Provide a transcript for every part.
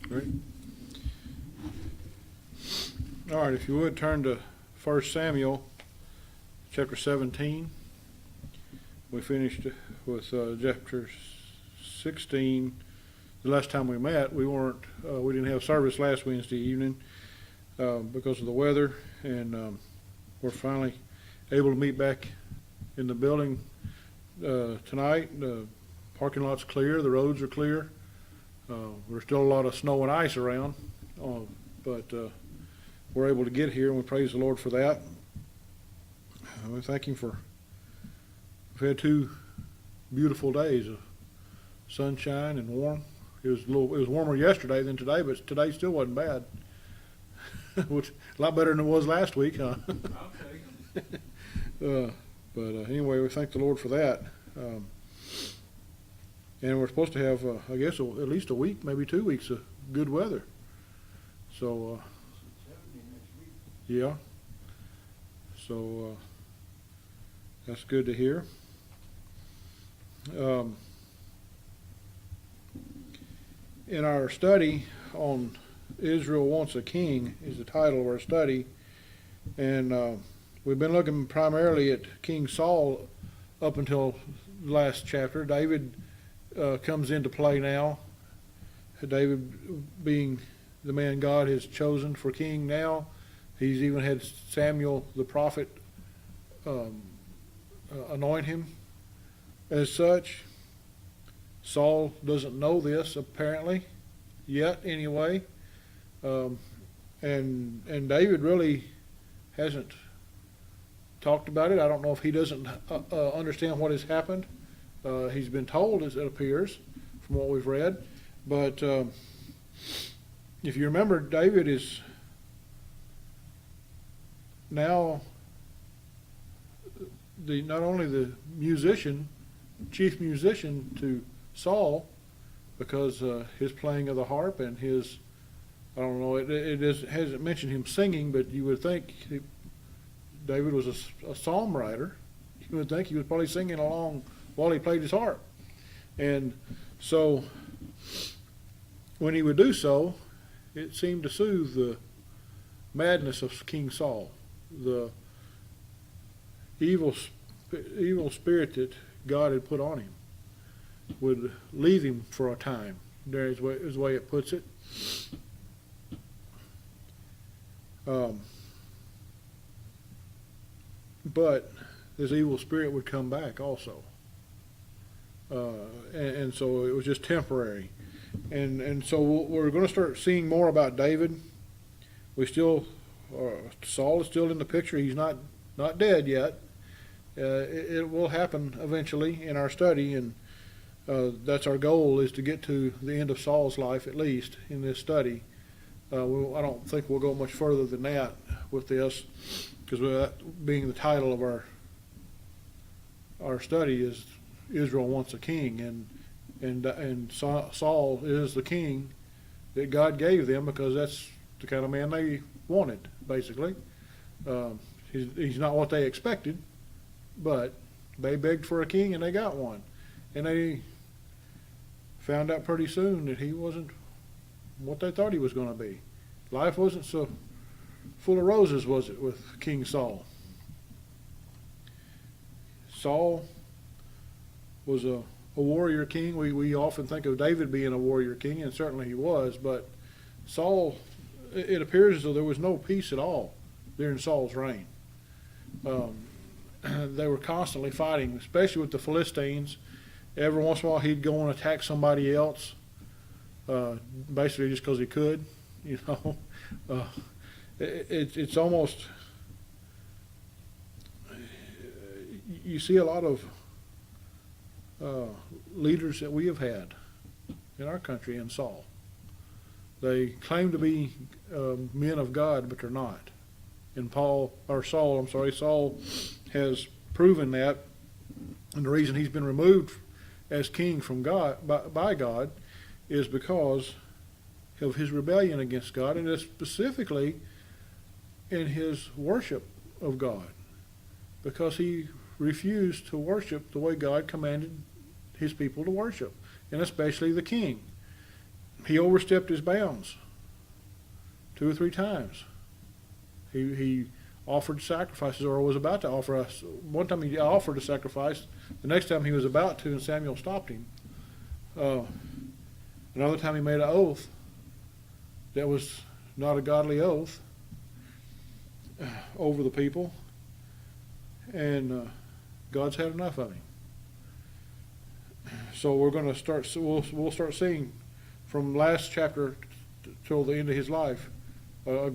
Great. All right, if you would turn to 1 Samuel chapter 17. We finished with chapter 16. The last time we met, we didn't have service last Wednesday evening because of the weather, and we're finally able to meet back in the building tonight. The parking lot's clear, the roads are clear. There's still a lot of snow and ice around, but we're able to get here, and we praise the Lord for that. We thank Him we've had 2 beautiful days of sunshine and warm. It was warmer yesterday than today, but today still wasn't bad. Which a lot better than it was last week, huh? But anyway, we thank the Lord for that. And we're supposed to have, I guess, at least a week, maybe 2 weeks of good weather. So, yeah. So, that's good to hear. In our study on Israel Wants a King is the title of our study. And we've been looking primarily at King Saul up until the last chapter. David comes into play now. David being the man God has chosen for king now. He's even had Samuel the prophet anoint him as such. Saul doesn't know this apparently yet anyway. And David really hasn't talked about it. I don't know if he doesn't understand what has happened. He's been told, as it appears, from what we've read. But if you remember, David is now not only the chief musician to Saul, because his playing of the harp and his, I don't know, it hasn't mentioned him singing, but you would think David was a psalm writer. You would think he was probably singing along while he played his harp. And so when he would do so, it seemed to soothe the madness of King Saul, the evil spirit that God had put on him would leave him for a time. There is the way it puts it. But this evil spirit would come back also. And so it was just temporary. And so we're going to start seeing more about David. Saul is still in the picture. He's not dead yet. It will happen eventually in our study, and that's our goal, is to get to the end of Saul's life at least in this study. I don't think we'll go much further than that with this, because that being the title of our study is Israel Wants a King, and Saul is the king that God gave them, because that's the kind of man they wanted, basically. He's not what they expected, but they begged for a king and they got one. And they found out pretty soon that he wasn't what they thought he was going to be. Life wasn't so full of roses, was it, with King Saul? Saul was a warrior king. We often think of David being a warrior king, and certainly he was, but Saul, it appears as though there was no peace at all during Saul's reign. They were constantly fighting, especially with the Philistines. Every once in a while he'd go and attack somebody else, basically just because he could, you know. It's almost, you see a lot of leaders that we have had in our country in Saul. They claim to be men of God, but they're not. And Saul has proven that, and the reason he's been removed as king from God by God is because of his rebellion against God, and specifically in his worship of God, because he refused to worship the way God commanded his people to worship, and especially the king. he overstepped his bounds 2 or 3 times. He offered sacrifices, or was about to offer us. One time he offered a sacrifice. The next time he was about to, and Samuel stopped him. Another time he made an oath that was not a godly oath over the people, and God's had enough of him. So we're going to start. So we'll start seeing from last chapter till the end of his life a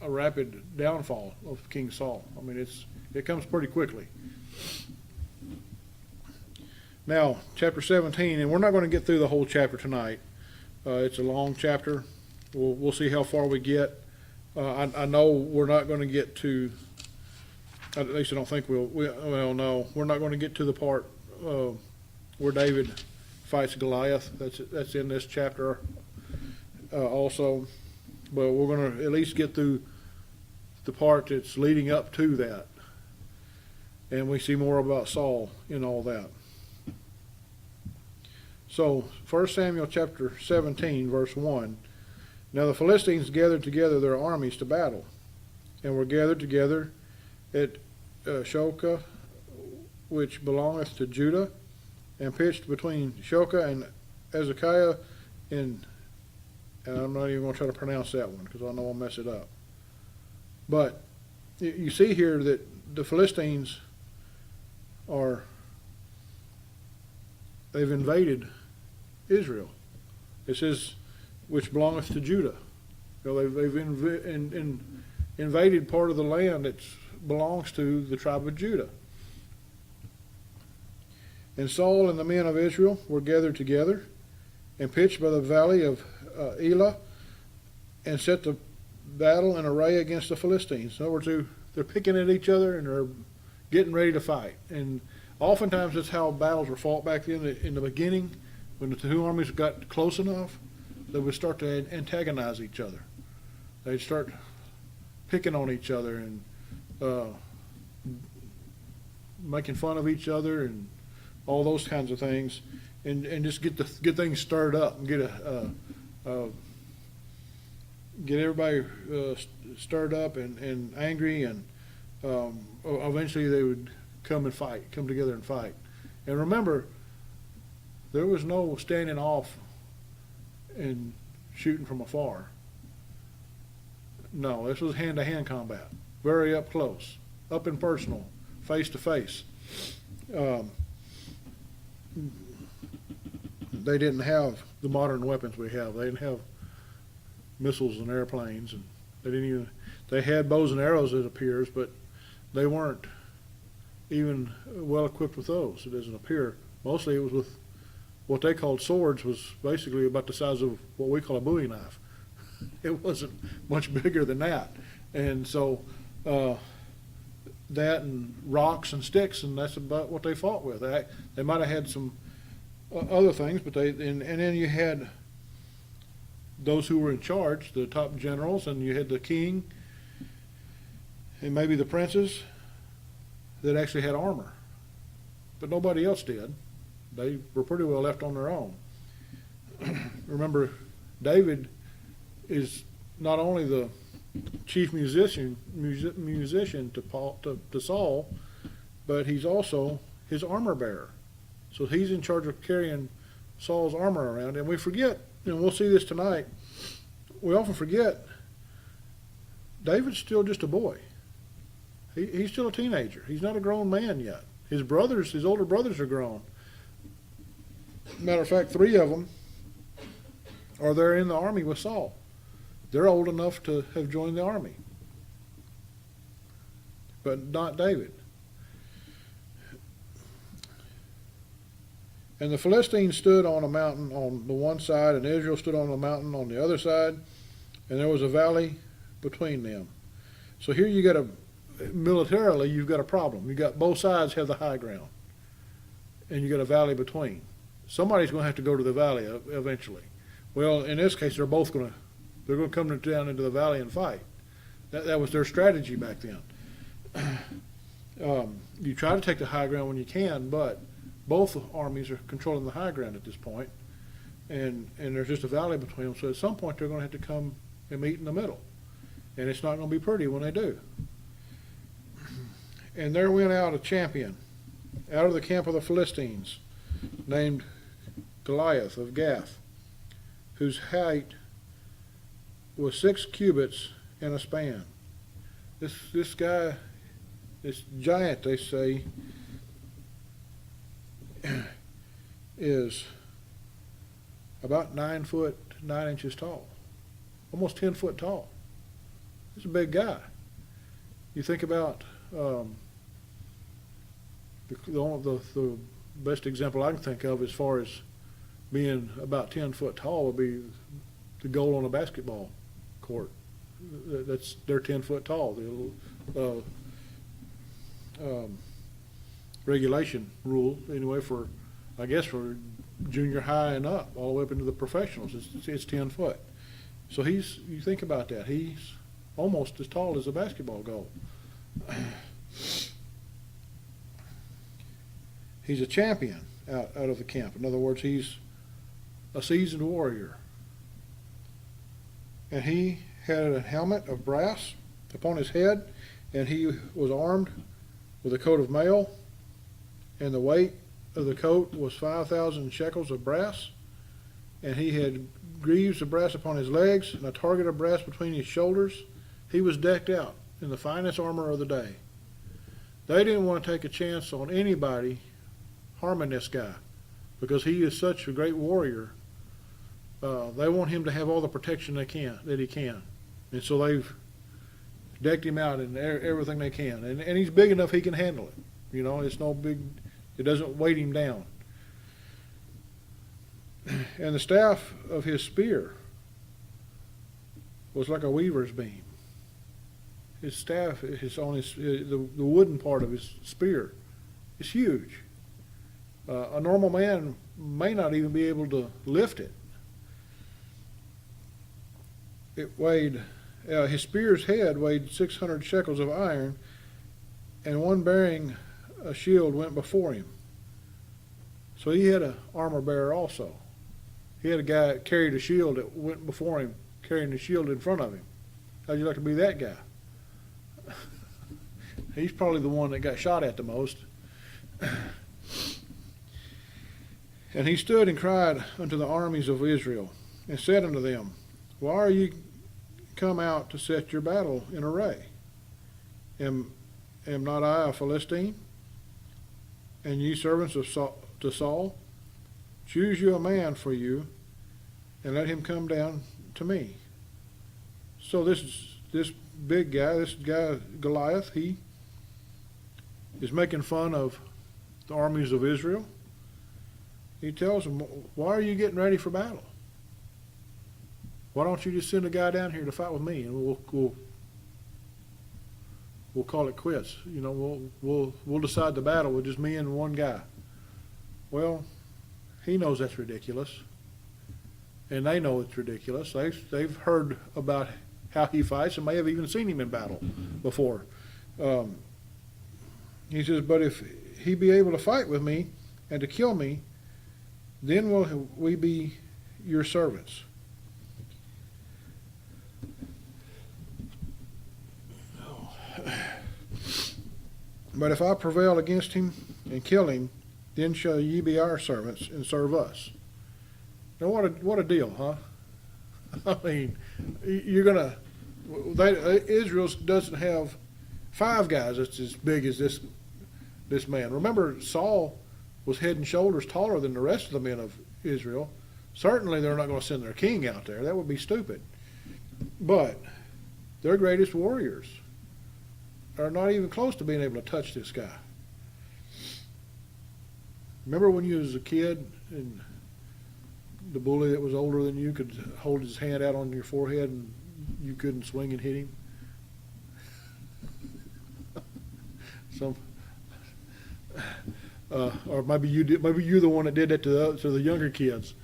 rapid downfall of King Saul. I mean, it comes pretty quickly. Now, chapter 17, and we're not going to get through the whole chapter tonight. It's a long chapter. We'll see how far we get. I know we're not going to get to. At least I don't think we'll. No, we're not going to get to the part where David fights Goliath. That's in this chapter also. But we're going to at least get through the part that's leading up to that. And we see more about Saul in all that. So, 1 Samuel chapter 17, verse 1. Now the Philistines gathered together their armies to battle, and were gathered together at Shoka, which belongeth to Judah, and pitched between Shoka and Ezekiah and I'm not even going to try to pronounce that one because I know I'll mess it up. But you see here that the Philistines they've invaded Israel. It says, which belongeth to Judah. You know, they've invaded part of the land that belongs to the tribe of Judah. And Saul and the men of Israel were gathered together and pitched by the valley of Elah, and set the battle in array against the Philistines. In other words, they're picking at each other and they're getting ready to fight. And oftentimes that's how battles were fought back then in the beginning. When the two armies got close enough, they would start to antagonize each other. They'd start picking on each other and making fun of each other and all those kinds of things, and just get things stirred up and get everybody stirred up and angry, and eventually they would come together and fight. And remember, there was no standing off and shooting from afar. No, this was hand-to-hand combat, very up close, up and personal, face-to-face. They didn't have the modern weapons we have. They didn't have missiles and airplanes, and they had bows and arrows, it appears, but they weren't even well equipped with those. It doesn't appear. Mostly it was with what they called swords, was basically about the size of what we call a Bowie knife. It wasn't much bigger than that. And so that and rocks and sticks, and that's about what they fought with. They might have had some other things, but and then you had those who were in charge, the top generals, and you had the king and maybe the princes that actually had armor. But nobody else did. They were pretty well left on their own. Remember, David is not only the chief musician to Saul, but he's also his armor bearer. So he's in charge of carrying Saul's armor around. And we forget, and we'll see this tonight, we often forget David's still just a boy. He's still a teenager. He's not a grown man yet. His older brothers are grown. Matter of fact, 3 of them are there in the army with Saul. They're old enough to have joined the army, but not David. And the Philistines stood on a mountain on the one side, and Israel stood on a mountain on the other side, and there was a valley between them. So here militarily, you've got a problem. You've got both sides have the high ground, and you've got a valley between. Somebody's going to have to go to the valley eventually. Well, in this case, they're going to come down into the valley and fight. That was their strategy back then. You try to take the high ground when you can, but both armies are controlling the high ground at this point. and there's just a valley between them. So at some point they're going to have to come and meet in the middle, and it's not going to be pretty when they do. And there went out a champion out of the camp of the Philistines, named Goliath of Gath, whose height was 6 cubits and a span. This guy, this giant, they say, is about 9 foot 9 inches tall, almost 10 foot tall. He's a big guy. You think about the best example I can think of as far as being about 10 foot tall would be the goal on a basketball court. They're 10 foot tall. The regulation rule anyway for, I guess, for junior high and up, all the way up into the professionals, it's 10 foot. So you think about that, he's almost as tall as a basketball goal. He's a champion out of the camp. In other words, he's a seasoned warrior. And he had a helmet of brass upon his head, and he was armed with a coat of mail, and the weight of the coat was 5,000 shekels of brass, and he had greaves of brass upon his legs, and a target of brass between his shoulders. He was decked out in the finest armor of the day. They didn't want to take a chance on anybody harming this guy, because he is such a great warrior. They want him to have all the protection that he can. And so they've decked him out in everything they can. And he's big enough he can handle it. You know, it's no big, it doesn't weight him down. And the staff of his spear was like a weaver's beam. His staff is on the wooden part of his spear. It's huge. A normal man may not even be able to lift it. It weighed, his spear's head weighed 600 shekels of iron, and one bearing a shield went before him. So he had an armor bearer also. He had a guy that carried a shield that went before him, carrying the shield in front of him. How'd you like to be that guy? He's probably the one that got shot at the most. And he stood and cried unto the armies of Israel, and said unto them, Why are ye come out to set your battle in array? Am not I a Philistine? And ye servants of Saul, choose you a man for you, and let him come down to me. So this big guy, this guy Goliath, he is making fun of the armies of Israel. He tells them, why are you getting ready for battle? Why don't you just send a guy down here to fight with me, and we'll call it quits. You know, we'll decide the battle with just me and one guy. Well, he knows that's ridiculous, and they know it's ridiculous. They've heard about how he fights and may have even seen him in battle before. He says, but if he be able to fight with me and to kill me, then will we be your servants. But if I prevail against him and kill him, then shall ye be our servants and serve us. Now what a deal, huh? I mean, you're gonna. Israel doesn't have 5 guys that's as big as this man. Remember, Saul was head and shoulders taller than the rest of the men of Israel. Certainly, they're not going to send their king out there. That would be stupid. But their greatest warriors are not even close to being able to touch this guy. Remember when you was a kid and the bully that was older than you could hold his hand out on your forehead and you couldn't swing and hit him? Or maybe you did. Maybe you're the one that did that to the younger kids.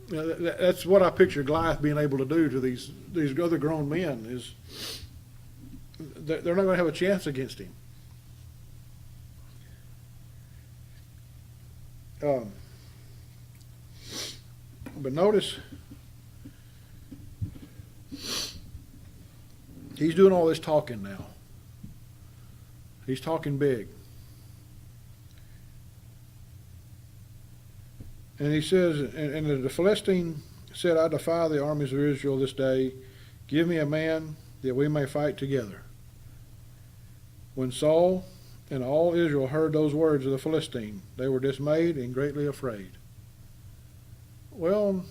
That's what I picture Goliath being able to do to these other grown men. Is they're not going to have a chance against him. But notice, he's doing all this talking now. He's talking big. And he says, and the Philistine said, I defy the armies of Israel this day. Give me a man that we may fight together. When Saul and all Israel heard those words of the Philistine, they were dismayed and greatly afraid. Well,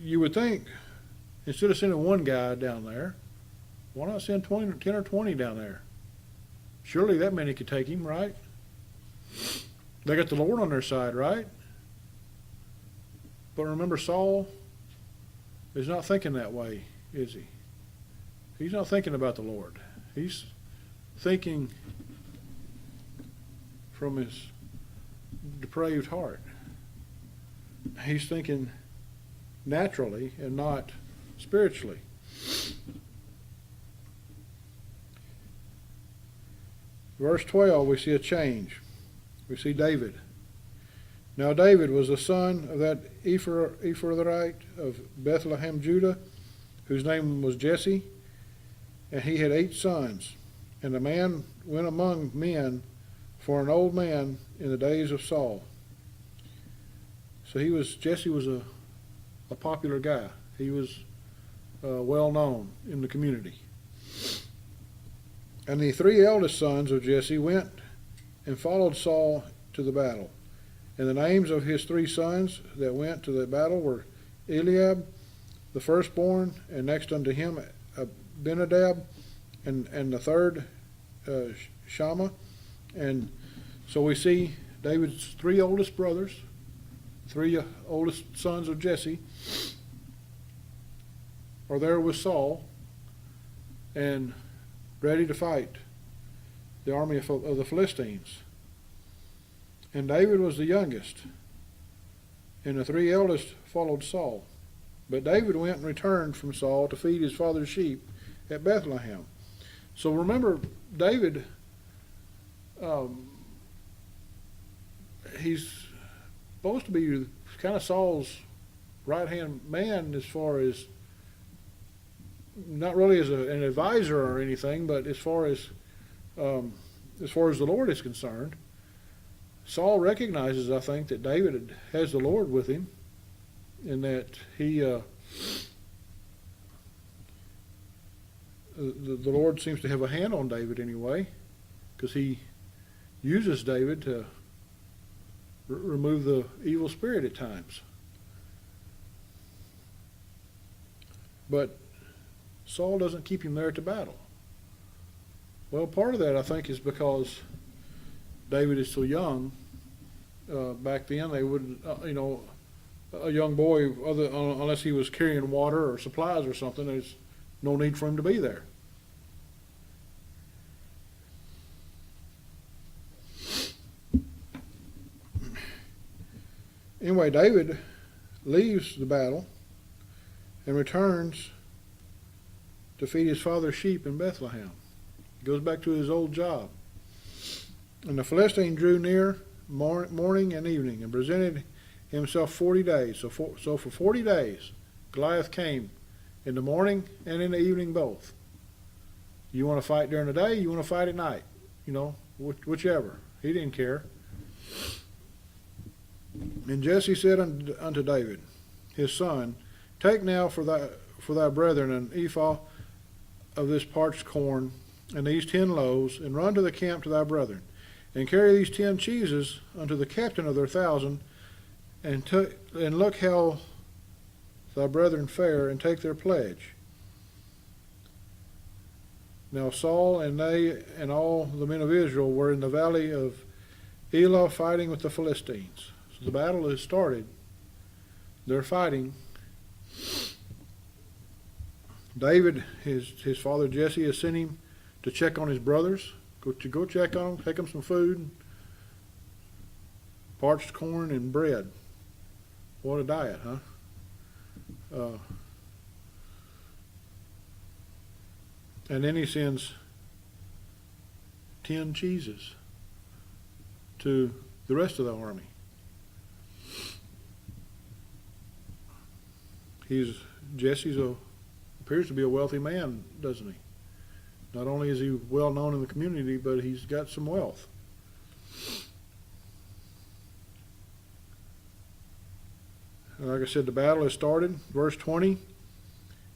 you would think, instead of sending one guy down there, why not send 10 or 20 down there? Surely that many could take him, right? They got the Lord on their side, right? But remember, Saul is not thinking that way, is he? He's not thinking about the Lord. He's thinking from his depraved heart. He's thinking naturally and not spiritually. Verse 12, we see a change. We see David. Now David was the son of that Ephrathite of Bethlehem, Judah, whose name was Jesse, and he had 8 sons. And the man went among men for an old man in the days of Saul. So Jesse was a popular guy. He was well known in the community. And the 3 eldest sons of Jesse went and followed Saul to the battle. And the names of his 3 sons that went to the battle were Eliab, the firstborn, and next unto him Abinadab, and the third Shammah. And so we see David's 3 oldest brothers, 3 oldest sons of Jesse, are there with Saul and ready to fight the army of the Philistines. And David was the youngest, and the 3 eldest followed Saul. But David went and returned from Saul to feed his father's sheep at Bethlehem. So remember, David, he's supposed to be kind of Saul's right-hand man as far as, not really as an advisor or anything, but as far as the Lord is concerned. Saul recognizes, I think, that David has the Lord with him, and that the Lord seems to have a hand on David anyway, because he uses David to remove the evil spirit at times. But Saul doesn't keep him there at the battle. Well, part of that, I think, is because David is so young. Back then, they wouldn't, a young boy, unless he was carrying water or supplies or something, there's no need for him to be there. Anyway, David leaves the battle and returns to feed his father's sheep in Bethlehem. He goes back to his old job. And the Philistine drew near morning and evening and presented himself 40 days. So for 40 days, Goliath came in the morning and in the evening both. You want to fight during the day, you want to fight at night. Whichever. He didn't care. And Jesse said unto David, his son, take now for thy brethren an ephah of this parched corn and these 10 loaves, and run to the camp to thy brethren, and carry these 10 cheeses unto the captain of their 1,000, and look how thy brethren fare, and take their pledge. Now Saul and they and all the men of Israel were in the valley of Elah fighting with the Philistines. So the battle has started. They're fighting. David, his father Jesse, has sent him to check on his brothers. Go check on them, take them some food, parched corn and bread. What a diet, huh? And then he sends 10 cheeses to the rest of the army. Jesse's appears to be a wealthy man, doesn't he? Not only is he well known in the community, but he's got some wealth. Like I said, the battle has started. Verse 20,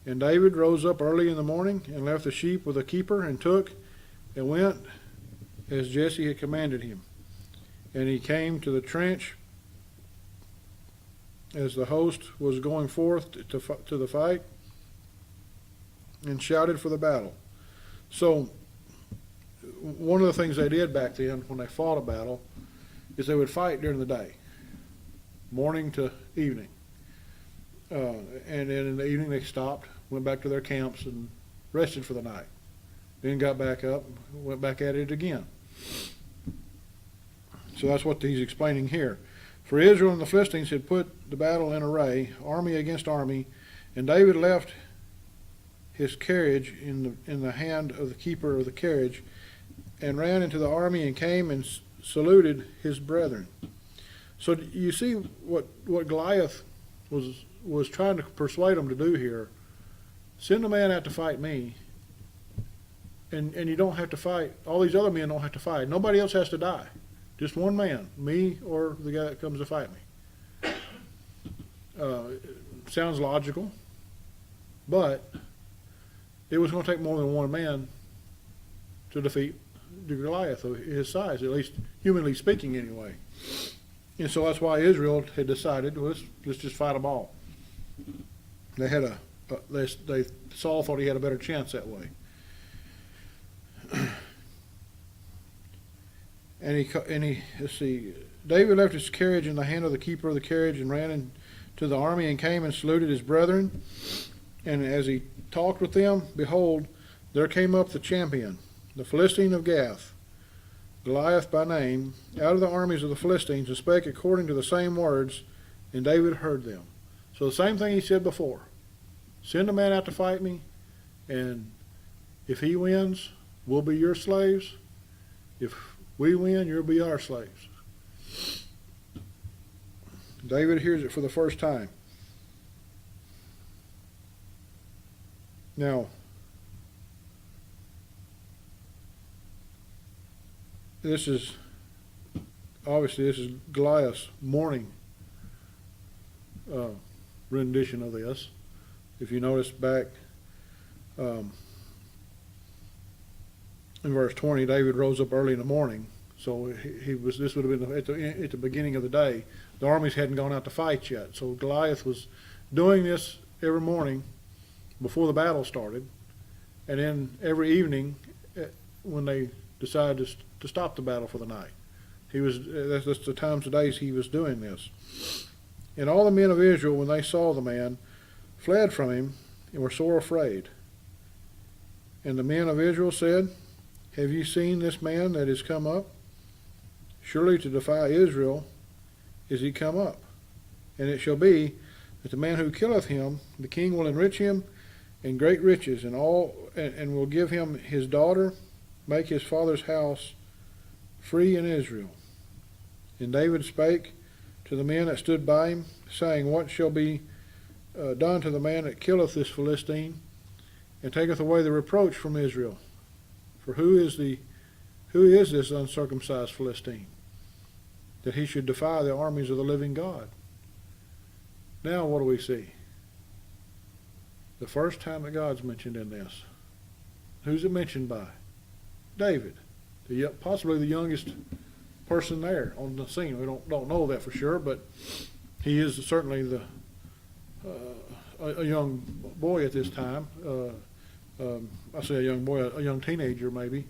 and David rose up early in the morning and left the sheep with a keeper and took and went as Jesse had commanded him. And he came to the trench as the host was going forth to the fight and shouted for the battle. So one of the things they did back then when they fought a battle is they would fight during the day, morning to evening. And then in the evening they stopped, went back to their camps and rested for the night. Then got back up, went back at it again. So that's what he's explaining here. For Israel and the Philistines had put the battle in array, army against army, and David left his carriage in the hand of the keeper of the carriage, and ran into the army and came and saluted his brethren. So you see what Goliath was trying to persuade them to do here. Send a man out to fight me, and you don't have to fight. All these other men don't have to fight. Nobody else has to die. Just one man, me or the guy that comes to fight me. Sounds logical, but it was going to take more than one man to defeat the Goliath of his size, at least humanly speaking anyway. And so that's why Israel had decided, well, let's just fight them all. They had Saul thought he had a better chance that way. And he let's see, David left his carriage in the hand of the keeper of the carriage and ran into the army and came and saluted his brethren. And as he talked with them, behold, there came up the champion, the Philistine of Gath, Goliath by name, out of the armies of the Philistines, and spake according to the same words, and David heard them. So the same thing he said before. Send a man out to fight me, and if he wins, we'll be your slaves. If we win, you'll be our slaves. David hears it for the first time. Now, this is Goliath's morning rendition of this. If you notice back in verse 20, David rose up early in the morning. So this would have been at the beginning of the day. The armies hadn't gone out to fight yet. So Goliath was doing this every morning before the battle started, and then every evening when they decided to stop the battle for the night. That's the times of days he was doing this. And all the men of Israel, when they saw the man, fled from him and were sore afraid. And the men of Israel said, Have ye seen this man that is come up? Surely to defy Israel is he come up. And it shall be that the man who killeth him, the king will enrich him in great riches, and will give him his daughter, make his father's house free in Israel. And David spake to the men that stood by him, saying, What shall be done to the man that killeth this Philistine, and taketh away the reproach from Israel? For who is this uncircumcised Philistine, that he should defy the armies of the living God? Now what do we see? The first time that God's mentioned in this. Who's it mentioned by? David, possibly the youngest person there on the scene. We don't know that for sure, but he is certainly a young boy at this time. I say a young boy, a young teenager maybe.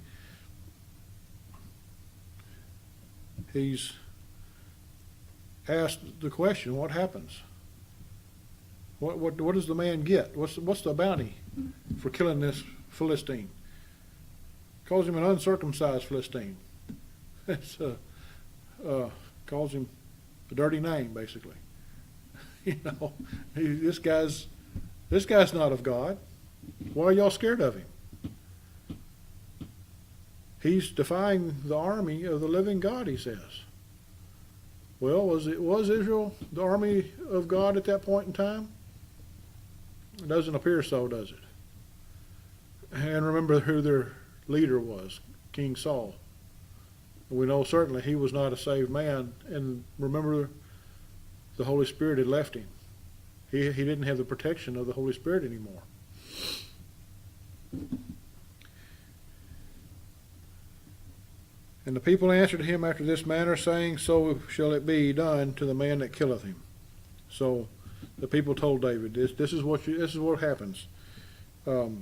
He's asked the question, what happens? What does the man get? What's the bounty for killing this Philistine? Calls him an uncircumcised Philistine. It's calls him a dirty name, basically. This guy's not of God. Why are y'all scared of him? He's defying the army of the living God, he says. Well, was Israel the army of God at that point in time? It doesn't appear so, does it? And remember who their leader was, King Saul. We know certainly he was not a saved man, and remember the Holy Spirit had left him. He didn't have the protection of the Holy Spirit anymore. And the people answered him after this manner, saying, So shall it be done to the man that killeth him. So the people told David, this is what happens. The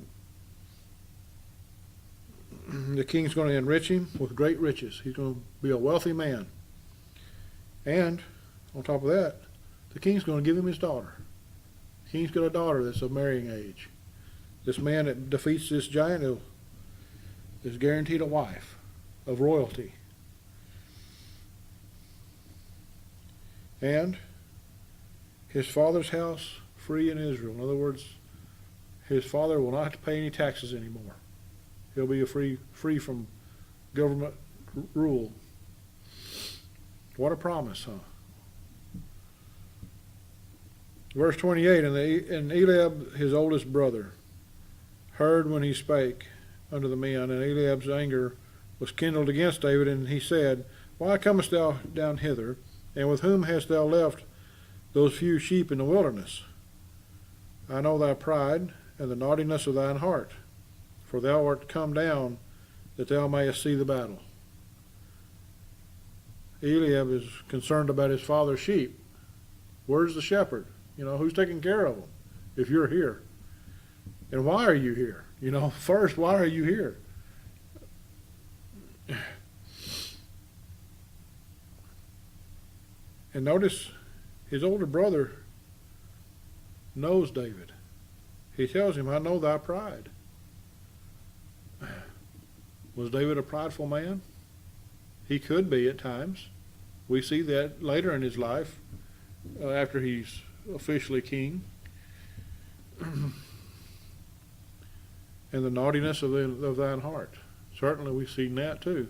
king's going to enrich him with great riches. He's going to be a wealthy man. And on top of that, the king's going to give him his daughter. The king's got a daughter that's of marrying age. This man that defeats this giant is guaranteed a wife of royalty. And his father's house free in Israel. In other words, his father will not have to pay any taxes anymore. He'll be free from government rule. What a promise, huh? Verse 28, and Eliab, his oldest brother, heard when he spake unto the men, and Eliab's anger was kindled against David, and he said, Why comest thou down hither, and with whom hast thou left those few sheep in the wilderness? I know thy pride, and the naughtiness of thine heart, for thou art come down that thou mayest see the battle. Eliab is concerned about his father's sheep. Where's the shepherd? Who's taking care of them if you're here? And why are you here? First, why are you here? And notice his older brother knows David. He tells him, I know thy pride. Was David a prideful man? He could be at times. We see that later in his life, after he's officially king. And the naughtiness of thine heart. Certainly we've seen that too.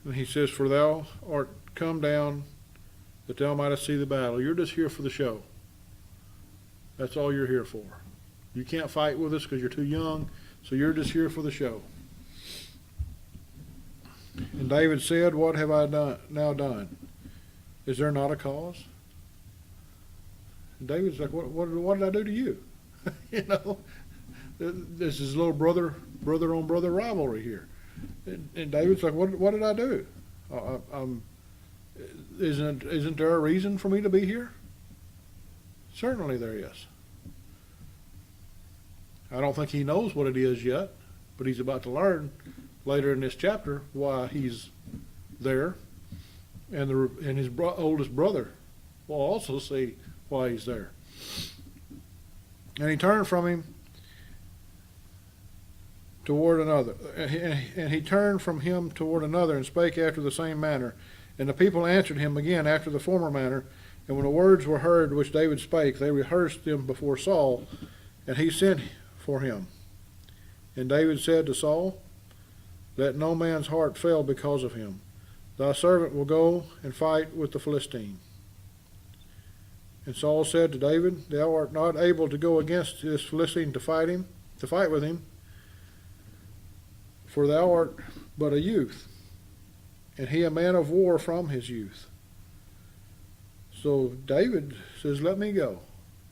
And he says, For thou art come down that thou mightest see the battle. You're just here for the show. That's all you're here for. You can't fight with us because you're too young, so you're just here for the show. And David said, What have I now done? Is there not a cause? And David's like, what did I do to you? This is a little brother on brother rivalry here. And David's like, what did I do? Isn't there a reason for me to be here? Certainly there is. I don't think he knows what it is yet, but he's about to learn later in this chapter why he's there, and his oldest brother will also see why he's there. And he turned from him toward another, and he turned from him toward another, and spake after the same manner. And the people answered him again after the former manner. And when the words were heard which David spake, they rehearsed them before Saul, and he sent for him. And David said to Saul, Let no man's heart fail because of him. Thy servant will go and fight with the Philistine. And Saul said to David, Thou art not able to go against this Philistine to fight with him, for thou art but a youth, and he a man of war from his youth. So David says, Let me go.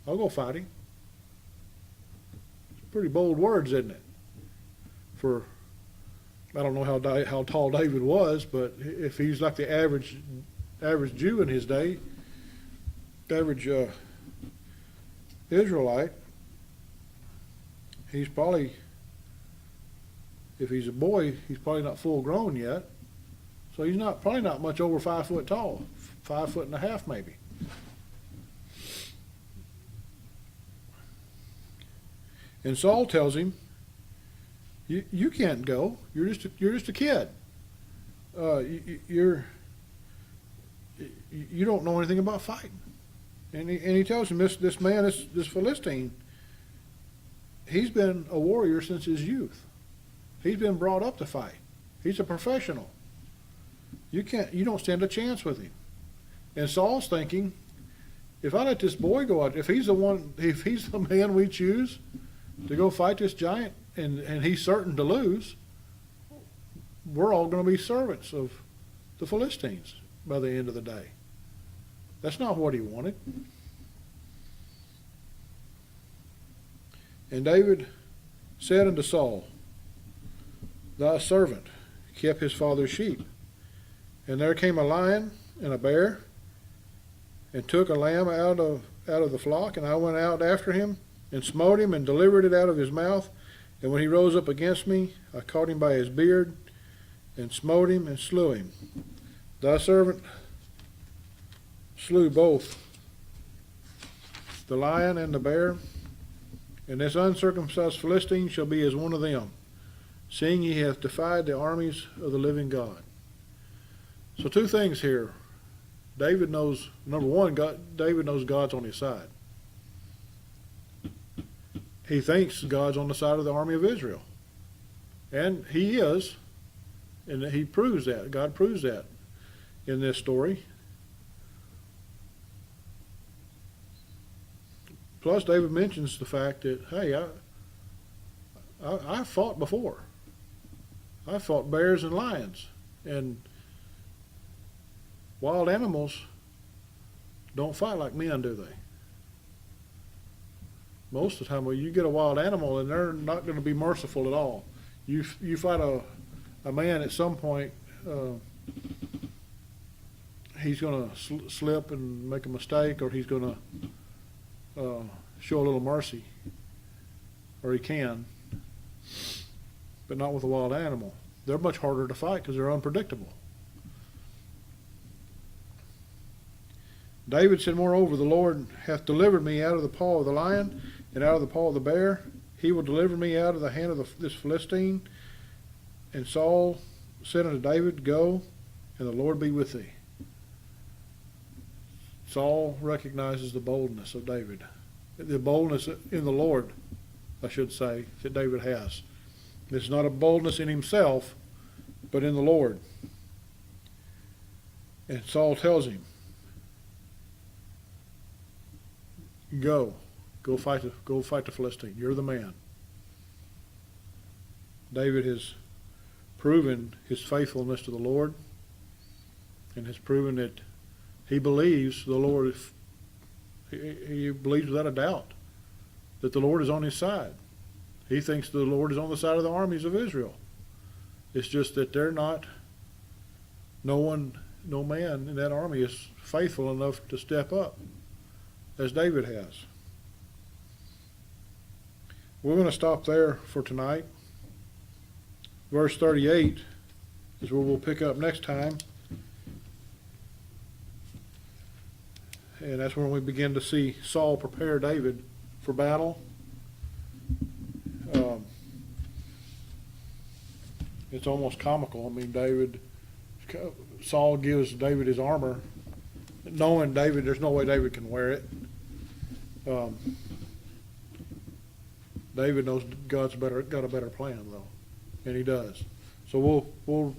I'll go fight him. It's pretty bold words, isn't it? I don't know how tall David was, but if he's like the average Jew in his day, average Israelite, he's probably, if he's a boy, he's probably not full grown yet. So he's probably not much over 5 foot tall, 5.5 maybe. And Saul tells him, "You can't go. You're just a kid. You don't know anything about fighting." And he tells him this man, this Philistine, he's been a warrior since his youth. He's been brought up to fight. He's a professional. You don't stand a chance with him. And Saul's thinking, if I let this boy go out, if he's the man we choose to go fight this giant, and he's certain to lose, we're all going to be servants of the Philistines by the end of the day. That's not what he wanted. And David said unto Saul, thy servant kept his father's sheep. And there came a lion and a bear, and took a lamb out of the flock, and I went out after him, and smote him, and delivered it out of his mouth. And when he rose up against me, I caught him by his beard, and smote him, and slew him. Thy servant slew both the lion and the bear, and this uncircumcised Philistine shall be as one of them, seeing he hath defied the armies of the living God. So two things here. David knows, number one, David knows God's on his side. He thinks God's on the side of the army of Israel. And he is, and he proves that. God proves that in this story. Plus, David mentions the fact that, hey, I fought before. I fought bears and lions. And wild animals don't fight like men, do they? Most of the time, when you get a wild animal, and they're not going to be merciful at all. You fight a man at some point, he's going to slip and make a mistake, or he's going to show a little mercy, or he can, but not with a wild animal. They're much harder to fight because they're unpredictable. David said, moreover, the Lord hath delivered me out of the paw of the lion and out of the paw of the bear. He will deliver me out of the hand of this Philistine. And Saul said unto David, go, and the Lord be with thee. Saul recognizes the boldness of David. The boldness in the Lord, I should say, that David has. It's not a boldness in himself, but in the Lord. And Saul tells him, go fight the Philistine. You're the man. David has proven his faithfulness to the Lord, and has proven that he believes the Lord. He believes without a doubt that the Lord is on his side. He thinks the Lord is on the side of the armies of Israel. It's just that they're not. No man in that army is faithful enough to step up as David has. We're going to stop there for tonight. Verse 38 is where we'll pick up next time. And that's when we begin to see Saul prepare David for battle. It's almost comical. I mean, Saul gives David his armor, knowing there's no way David can wear it. David knows God's got a better plan, though, and he does. So we'll